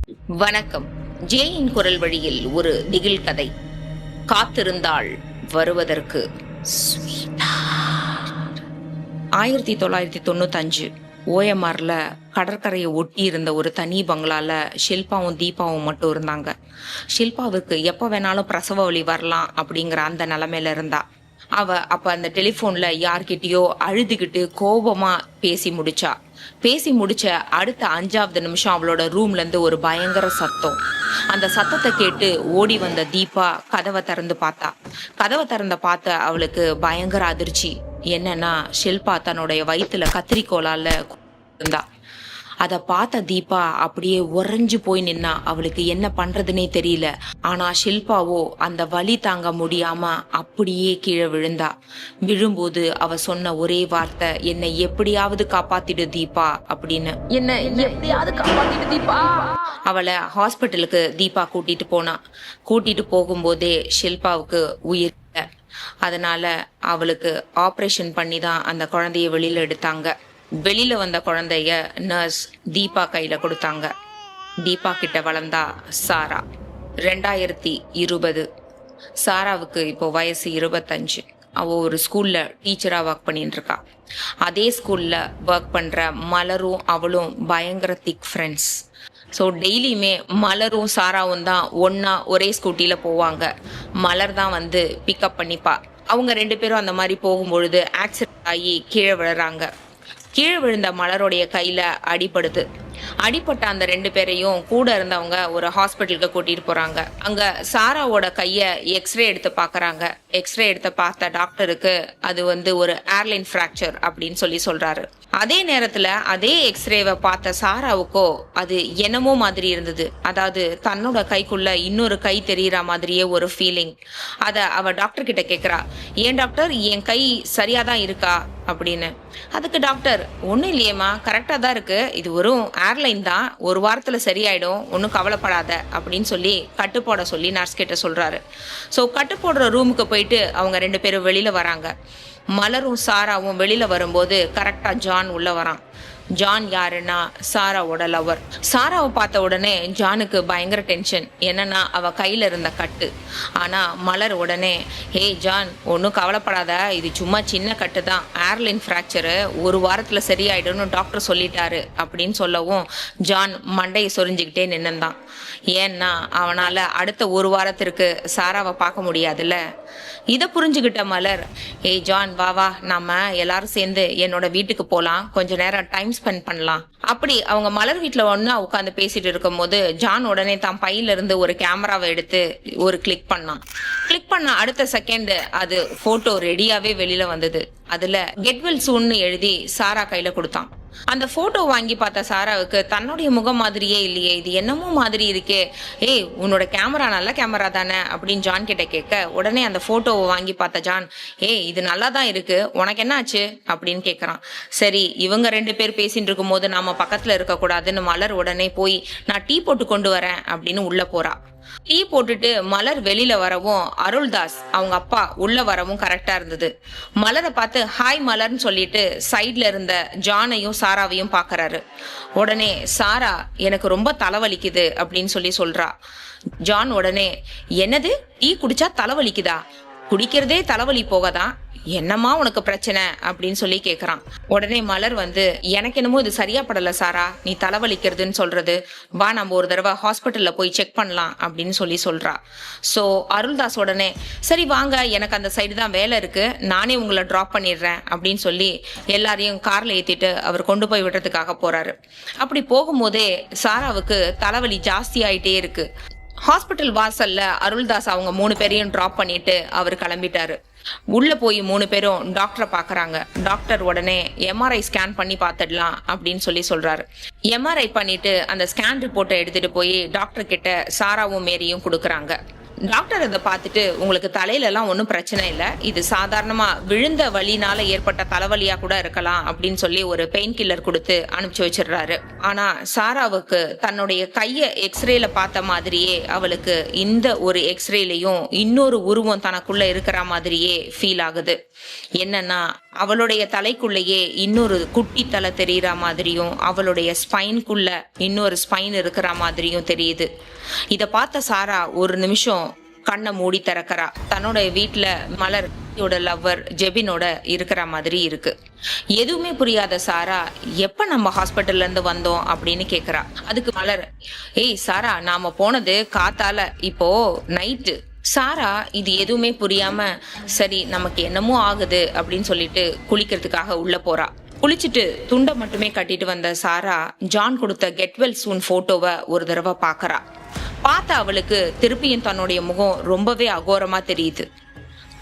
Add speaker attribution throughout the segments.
Speaker 1: வணக்கம். ஜேயின் குரல் வழியில் ஒரு திகில் கதை. காத்திருந்தாள் வருவதற்கு. 1995 ஓஎம்ஆர்ல கடற்கரையை ஒட்டி இருந்த ஒரு தனி பங்களால ஷில்பாவும் தீபாவும் மட்டும் இருந்தாங்க. ஷில்பாவுக்கு எப்ப வேணாலும் பிரசவ வலி வரலாம் அப்படிங்கிற அந்த நிலைமையில இருந்தா. அவ அப்ப அந்த டெலிபோன்ல யார்கிட்டயோ அழுதுகிட்டு கோபமா பேசி முடிச்ச அடுத்த 5வது நிமிஷம் அவளோட ரூம்ல இருந்து ஒரு பயங்கர சத்தம். அந்த சத்தத்தை கேட்டு ஓடி வந்த தீபா கதவை திறந்து பார்த்த அவளுக்கு பயங்கர அதிர்ச்சி. என்னன்னா, ஷில்பா தன்னுடைய வயிற்றுல கத்திரிக்கோளால இருந்தா. அதை பார்த்த தீபா அப்படியே உறைஞ்சு போய் நின்னா. அவளுக்கு என்ன பண்றதுன்னே தெரியல. ஆனா ஷில்பாவோ அந்த வலி தாங்க முடியாம அப்படியே கீழே விழுந்தா. விழும்போது அவ சொன்ன ஒரே வார்த்தை, என்னை எப்படியாவது காப்பாத்திடு தீபா அப்படின்னு. என்ன எப்படியாவது காப்பாத்திடு தீபா. அவளை ஹாஸ்பிட்டலுக்கு தீபா கூட்டிட்டு போகும்போதே ஷில்பாவுக்கு உயிர். அதனால அவளுக்கு ஆப்ரேஷன் பண்ணி தான் அந்த குழந்தைய வெளியில எடுத்தாங்க. வெளியில வந்த குழந்தைய நர்ஸ் தீபா கையில கொடுத்தாங்க. தீபா கிட்ட வளர்ந்தா சாரா. 2020. சாராவுக்கு இப்போ வயசு 25. அவ ஒரு ஸ்கூல்ல டீச்சரா ஒர்க் பண்ணிட்டு இருக்கா. அதே ஸ்கூல்ல ஒர்க் பண்ற மலரும் அவளும் பயங்கர திக் ஃப்ரெண்ட்ஸ். ஸோ டெய்லியுமே மலரும் சாராவும் தான் ஒன்னா ஒரே ஸ்கூட்டில போவாங்க. மலர் தான் வந்து பிக்கப் பண்ணிப்பா. அவங்க 2 பேரும் அந்த மாதிரி போகும்பொழுது ஆக்சிடென்ட் ஆகி கீழே விழுறாங்க. கீழே விழுந்த மலருடைய கையில அடிபட்ட அந்த 2 பேரையும் கூட இருந்தவங்க ஒரு ஹாஸ்பிட்டலுக்கு கூட்டிட்டு போறாங்க. அங்க சாராவோட கைய எக்ஸ்ரே எடுத்து பாக்குறாங்க. எக்ஸ்ரே எடுத்து பார்த்த டாக்டருக்கு அது வந்து ஒரு ஏர்லைன் ஃப்ராக்சர் அப்படின்னு சொல்றாரு. அதே நேரத்துல அதே எக்ஸ்ரேவை பார்த்த சாராவுக்கோ அது என்னமோ மாதிரி இருந்தது. அதாவது தன்னோட கைக்குள்ள இன்னொரு கை தெரியற மாதிரியே ஒரு ஃபீலிங். அத அவ டாக்டர் கிட்ட கேக்குறா, ஏன் டாக்டர் என் கை சரியாதான் இருக்கா அப்படின்னு. அதுக்கு டாக்டர், ஒன்றும் இல்லையேம்மா, கரெக்டாக தான் இருக்கு, இது ஒரு ஏர்லைன் தான், ஒரு வாரத்தில் சரியாயிடும், ஒன்றும் கவலைப்படாத அப்படின்னு சொல்லி கட்டு போட சொல்லி நர்ஸ் கிட்ட சொல்றாரு. ஸோ கட்டு போடுற ரூமுக்கு போயிட்டு அவங்க 2 பேரும் வெளியில வராங்க. மலரும் சாராவும் வெளியில வரும்போது கரெக்டா ஜான் உள்ள வரான். ஜான் யாருன்னா சாராவோட லவர். சாராவை பார்த்த உடனே ஜானுக்கு பயங்கர டென்ஷன். என்னன்னா அவ கையில இருந்த கட்டு. ஆனா மலர் உடனே, ஹே ஜான், ஒன்றும் கவலைப்படாத, இது சும்மா சின்ன கட்டு தான், ஏர்லைன் ஃப்ராக்சரு, ஒரு வாரத்துல சரியாயிடும்னு டாக்டர் சொல்லிட்டாரு அப்படின்னு சொல்லவும் ஜான் மண்டையை சொரிஞ்சுக்கிட்டே நின்னுந்தான். ஏன்னா அவனால அடுத்த ஒரு வாரத்திற்கு சாராவை பார்க்க முடியாதுல்ல. இதை புரிஞ்சுக்கிட்ட மலர், ஏய் ஜான் வா, நாம எல்லாரும் சேர்ந்து என்னோட வீட்டுக்கு போலாம், கொஞ்ச நேரம் டைம் ஸ்பெண்ட் பண்ணலாம். அப்படி அவங்க மலர் வீட்டுல ஒன்னா உட்காந்து பேசிட்டு இருக்கும் போது ஜான் உடனே தான் பையில இருந்து ஒரு கேமராவை எடுத்து ஒரு கிளிக் பண்ண அடுத்த செகண்ட் அது போட்டோ ரெடியாவே வெளியில வந்தது. அதுல கெட் வெல் சூன்னு எழுதி சாரா கையில கொடுத்தான். அந்த போட்டோ வாங்கி பார்த்த சாராவுக்கு தன்னுடைய முகம் மாதிரியே இல்லையே, இது என்னமோ மாதிரி இருக்கே, ஏய் உன்னோட கேமரா நல்ல கேமரா தானே அப்படின்னு ஜான் கிட்ட கேட்க, உடனே அந்த போட்டோவை வாங்கி பார்த்த ஜான், ஏய் இது நல்லா தான் இருக்கு, உனக்கு என்ன ஆச்சு அப்படின்னு கேட்கறான். சரி, இவங்க 2 பேர் பேசிட்டு இருக்கும் போது நாம பக்கத்துல இருக்க கூடாதுன்னு மலர் உடனே போய் நான் டீ போட்டு கொண்டு வரேன் அப்படின்னு உள்ள போறா. டீ போட்டுட்டு மலர் வெளியில வரவும் அருள்தாஸ் அவங்க அப்பா உள்ள வரவும் கரெக்டா இருந்தது. மலரை பார்த்து ஹாய் மலர்னு சொல்லிட்டு சைட்ல இருந்த ஜானையும் சாராவையும் பாக்குறாரு. உடனே சாரா, எனக்கு ரொம்ப தலைவலிக்குது அப்படின்னு சொல்றா. ஜான் உடனே, என்னது டீ குடிச்சா தலைவலிக்குதா, குடிக்கிறதே தலைவலி போகதான், என்னம்மா உனக்கு பிரச்சனை அப்படின்னு சொல்லி கேக்குறான். உடனே மலர் வந்து, எனக்கு என்னமோ இது சரியா படல சாரா, நீ தலைவலிக்கிறதுன்னு சொல்றது, வா நம்ம ஒரு தடவை ஹாஸ்பிட்டல்ல போய் செக் பண்ணலாம் அப்படின்னு சொல்றா. சோ அருள்தாஸ் உடனே, சரி வாங்க, எனக்கு அந்த சைடு தான் வேலை இருக்கு, நானே உங்களை டிராப் பண்ணிடுறேன் அப்படின்னு சொல்லி எல்லாரையும் கார்ல ஏத்திட்டு அவர் கொண்டு போய் விடுறதுக்காக போறாரு. அப்படி போகும்போதே சாராவுக்கு தலைவலி ஜாஸ்தி ஆயிட்டே இருக்கு. ஹாஸ்பிட்டல் வாசல்ல அருள்தாஸ் அவங்க 3 பேரையும் டிராப் பண்ணிட்டு அவர் கிளம்பிட்டாரு. உள்ள போய் 3 பேரும் டாக்டரை பாக்குறாங்க. டாக்டர் உடனே எம்ஆர்ஐ ஸ்கேன் பண்ணி பார்த்துடலாம் அப்படின்னு சொல்றாரு. எம்ஆர்ஐ பண்ணிட்டு அந்த ஸ்கேன் ரிப்போர்ட்டை எடுத்துட்டு போய் டாக்டர் கிட்ட சாராவும் மேரியும் கொடுக்குறாங்க. டாக்டர் இதை பார்த்துட்டு, உங்களுக்கு தலையில எல்லாம் ஒன்றும் பிரச்சனை இல்லை, இது சாதாரணமா விழுந்த வலினால ஏற்பட்ட தலைவலியா கூட இருக்கலாம் அப்படின்னு சொல்லி ஒரு பெயின் கில்லர் கொடுத்து அனுப்பிச்சு வச்சிடுறாரு. ஆனா சாராவுக்கு தன்னுடைய கைய எக்ஸ்ரேல பார்த்த மாதிரியே அவளுக்கு இந்த ஒரு எக்ஸ்ரேலையும் இன்னொரு உருவம் தனக்குள்ள இருக்கிற மாதிரியே ஃபீல் ஆகுது. என்னன்னா, அவளுடைய தலைக்குள்ளேயே இன்னொரு குட்டி தலை தெரியற மாதிரியும் அவளுடைய ஸ்பைனுக்குள்ள இன்னொரு ஸ்பைன் இருக்கிற மாதிரியும் தெரியுது. இத பார்த்த சாரா ஒரு நிமிஷம் கண்ணை மூடி திறக்கிறா. தன்னோட வீட்டுல மலரோட லவ்வர் ஜெபினோட இருக்கிற மாதிரி இருக்கு. எதுவுமே புரியாத சாரா, எப்ப நம்ம ஹாஸ்பிட்டல்ல இருந்து வந்தோம் அப்படின்னு கேக்குறா. அதுக்கு மலர், ஏய் சாரா, நாம போனது காத்தால, இப்போ நைட்டு. சாரா இது எதுவுமே புரியாம, சரி நமக்கு என்னமோ ஆகுது அப்படின்னு சொல்லிட்டு குளிக்கிறதுக்காக உள்ள போறா. குளிச்சுட்டு துண்டை மட்டுமே கட்டிட்டு வந்த சாரா ஜான் கொடுத்த கெட்வெல் சூன் போட்டோவை ஒரு தடவை பாக்குறா. பார்த்த அவளுக்கு திருப்பியும் தன்னுடைய முகம் ரொம்பவே அகோரமா தெரியுது.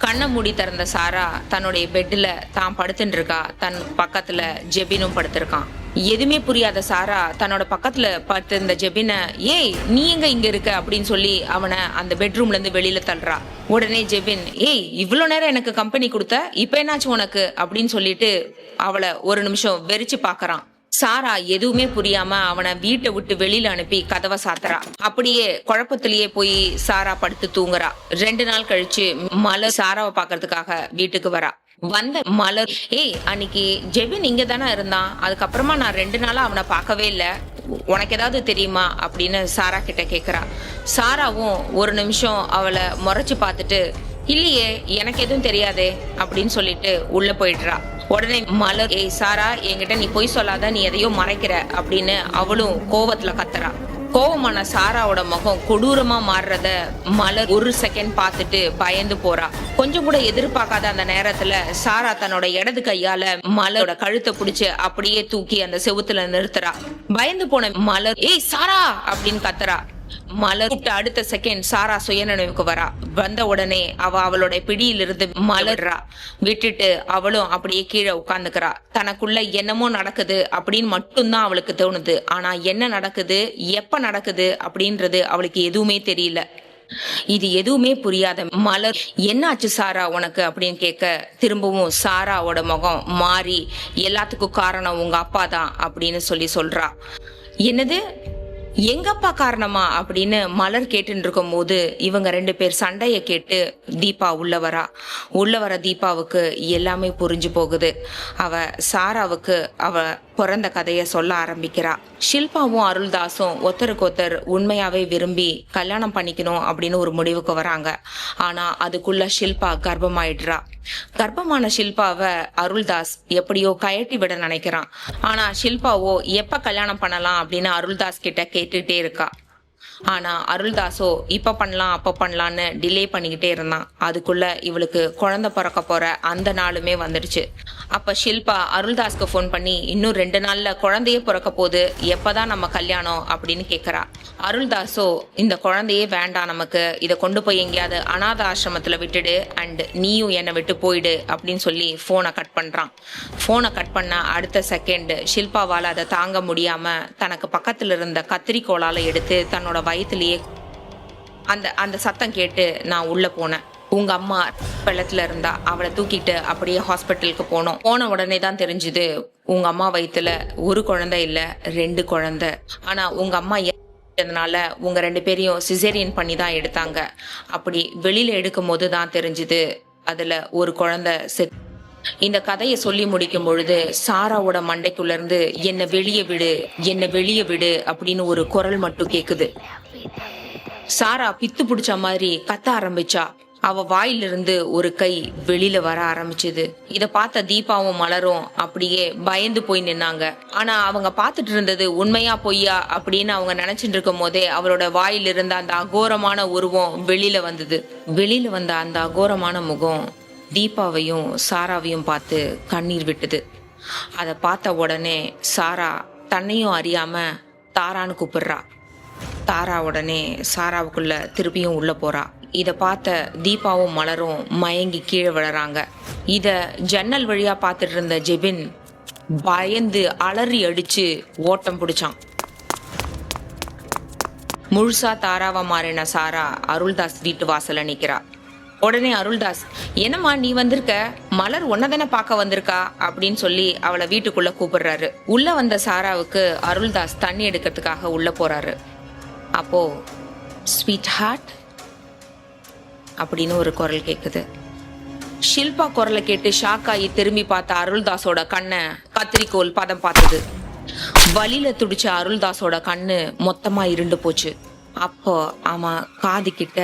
Speaker 1: கண்ணை மூடி திறந்த சாரா தன்னுடைய பெட்ல தான் படுத்துட்டு இருக்கா. தன் பக்கத்துல ஜெபினும் படுத்திருக்கான். எதுவுமே புரியாத சாரா தன்னோட பக்கத்துல படுத்திருந்த ஜெபின, ஏய் நீ எங்க இங்க இருக்க அப்படின்னு சொல்லி அவனை அந்த பெட்ரூம்ல இருந்து வெளியில தள்ளுறா. உடனே ஜெபின், ஏய் இவ்வளவு நேரம் எனக்கு கம்பெனி கொடுத்த, இப்ப என்னாச்சு உனக்கு அப்படின்னு சொல்லிட்டு அவளை ஒரு நிமிஷம் வெறிச்சு பாக்குறான். சாரா எதுவுமே புரியாம அவனை வீட்டை விட்டு வெளியில அனுப்பி கதவை சாத்துறா. அப்படியே குழப்பத்திலேயே போய் சாரா படுத்து தூங்குறா. 2 நாள் கழிச்சு மலர் சாராவை பாக்குறதுக்காக வீட்டுக்கு வரா. வந்த மலர், ஏய் அன்னைக்கு ஜெபின் இங்க தானே இருந்தான், அதுக்கப்புறமா நான் 2 நாளா அவனை பார்க்கவே இல்லை, உனக்கு ஏதாவது தெரியுமா அப்படின்னு சாரா கிட்ட கேக்குறா. சாராவும் ஒரு நிமிஷம் அவளை முறைச்சு பார்த்துட்டு, இல்லையே எனக்கு எதுவும் தெரியாதே அப்படின்னு சொல்லிட்டு உள்ள போயிடுறா. உடனே மலர், ஏய் சாரா, என்கிட்ட நீ பொய் சொல்லாத, நீ எதையோ மறைக்கிற அப்படின்னு அவளும் கோவத்துல கத்துறா. கோவமான சாராவோட முகம் கொடூரமா மாறுறத மலர் ஒரு செகண்ட் பார்த்துட்டு பயந்து போறா. கொஞ்சம் கூட எதிர்பார்க்காத அந்த நேரத்துல சாரா தன்னோட இடது கையால மலரோட கழுத்தை பிடிச்சு அப்படியே தூக்கி அந்த செவுத்துல நிறுத்துறா. பயந்து போன மலர், ஏய் சாரா அப்படின்னு கத்துறா. மலர் அடுத்த செகண்ட் சாரா சுயநினைவுக்கு வரா. வந்த உடனே அவளோட பிடியிலிருந்து மலர்றா. விட்டுட்டு அவளும் அப்படியே கீழே உட்கார்ந்துக்கிறா. தனக்குள்ள என்னமோ நடக்குது அப்படின்னு மட்டும்தான் அவளுக்கு தோணுது. ஆனா என்ன நடக்குது, எப்ப நடக்குது அப்படின்றது அவளுக்கு எதுவுமே தெரியல. இது எதுவுமே புரியாத மலர், என்னாச்சு சாரா உனக்கு அப்படின்னு கேட்க, திரும்பவும் சாராவோட முகம் மாறி, எல்லாத்துக்கும் காரணம் உங்க அப்பா தான் அப்படின்னு சொல்றா. என்னது, எங்க அப்பா காரணமா அப்படின்னு மலர் கேட்டுட்டு இருக்கும் போது இவங்க 2 பேர் சண்டைய கேட்டு தீபா உள்ள வர தீபாவுக்கு எல்லாமே புரிஞ்சு போகுது. அவ சாராவுக்கு அவ பிறந்த கதைய சொல்ல ஆரம்பிக்கிறா. ஷில்பாவும் அருள்தாஸும் ஒருத்தருக்கு உண்மையாவே விரும்பி கல்யாணம் பண்ணிக்கணும் அப்படின்னு ஒரு முடிவுக்கு வராங்க. ஆனா அதுக்குள்ள ஷில்பா கர்ப்பமாயிடுறா. கர்ப்பமான ஷில்பாவை அருள்தாஸ் எப்படியோ கயட்டி விட நினைக்கிறான். ஆனா ஷில்பாவோ எப்ப கல்யாணம் பண்ணலாம் அப்படின்னு அருள்தாஸ் கிட்ட கேட்டுட்டே இருக்கா. ஆனா அருள்தாஸோ இப்ப பண்ணலாம் அப்ப பண்ணலான்னு டிலே பண்ணிக்கிட்டே இருந்தான். அதுக்குள்ள இவளுக்கு குழந்தை பிறக்க போற அந்த நாளுமே வந்துடுச்சு. அப்ப ஷில்பா அருள்தாஸ்க்கு போன் பண்ணி, இன்னும் 2 நாள்ல குழந்தையே பிறக்க போகுது, எப்பதான் நம்ம கல்யாணம் அப்படின்னு கேக்குறா. அருள்தாஸோ, இந்த குழந்தையே வேண்டாம் நமக்கு, இதை கொண்டு போய் எங்கேயாவது அநாத ஆசிரமத்துல விட்டுடு, அண்ட் நீயும் என்னை விட்டு போயிடு அப்படின்னு சொல்லி போனை கட் பண்றான். போனை கட் பண்ண அடுத்த செகண்ட் ஷில்பாவால அதை தாங்க முடியாம தனக்கு பக்கத்துல இருந்த கத்திரிக்கோளால எடுத்து தன்னோட வயிற்றுலயே அந்த சத்தம் கேட்டு நான் உள்ள போனேன். உங்க அம்மா வெள்ளத்துல இருந்தா, அவளை தூக்கிட்டு அப்படியே ஹாஸ்பிட்டலுக்கு போன உடனே தான் தெரிஞ்சுது உங்க அம்மா வயித்துல ஒரு குழந்தை இல்ல 2 குழந்தை. ஆனா உங்க அம்மா அதனால உங்க 2 பேரையும் சிசேரியன் பண்ணி தான் எடுத்தாங்க. அப்படி வெளியில எடுக்கும் போது தான் தெரிஞ்சுது அதுல ஒரு குழந்தை செத்து. இந்த கதையை சொல்லி முடிக்கும் பொழுது சாராவோட மண்டைக்குள்ள இருந்து என்ன வெளியே விடு அப்படின்னு ஒரு குரல் மட்டும் கேக்குது. சாரா பித்து பிடிச்ச மாதிரி கத்த ஆரம்பிச்சா. அவ வாயிலிருந்து ஒரு கை வெளியில வர ஆரம்பிச்சது. இத பார்த்த தீபாவும் மலரும் அப்படியே பயந்து போய் நின்னாங்க. ஆனா அவங்க பார்த்துட்டு இருந்தது உண்மையா பொய்யா அப்படின்னு அவங்க நினைச்சிட்டு இருக்கும் போதே அவரோட வாயில இருந்த அந்த அகோரமான உருவம் வெளியில வந்தது. வெளியில வந்த அந்த அகோரமான முகம் தீபாவையும் சாராவையும் பார்த்து கண்ணீர் விட்டுது. அதை பார்த்த உடனே சாரா தன்னையும் அறியாம தாரான்னு கூப்பிடுறா. தாரா உடனே சாராவுக்குள்ள திருப்பியும் உள்ள போறா. இத பார்த்த தீபாவும் மலரும் மயங்கி கீழே விழறாங்க. இத ஜன்னல் வழியா பார்த்துட்டு இருந்த ஜெபின் பயந்து அலறி அடிச்சு ஓட்டம் பிடிச்சான். முழுசா தாராவா மாறின சாரா அருள்தாஸ் வீட்டு வாசல்ல நிக்கிறா. உடனே அருள்தாஸ், என்னம்மா நீ வந்திருக்க, மலர் உன்னதானே பார்க்க வந்திருக்கா அப்படின்னு சொல்லி அவளை வீட்டுக்குள்ள கூப்பிடுறாரு. உள்ள வந்த சாராவுக்கு அருள்தாஸ் தண்ணி எடுக்கிறதுக்காக உள்ள போறாரு. அப்போ ஸ்வீட் ஹார்ட் அப்படின்னு ஒரு குரல் கேக்குது. ஷில்பா குரலை கேட்டு ஷாக் ஆகி திரும்பி பார்த்த அருள்தாஸோட கண்ணை கத்திரிக்கோல் பதம் பார்த்தது. வலியில துடிச்ச அருள்தாஸோட கண்ணு மொத்தமா இருண்டு போச்சு. அப்போ அவன் காது கிட்ட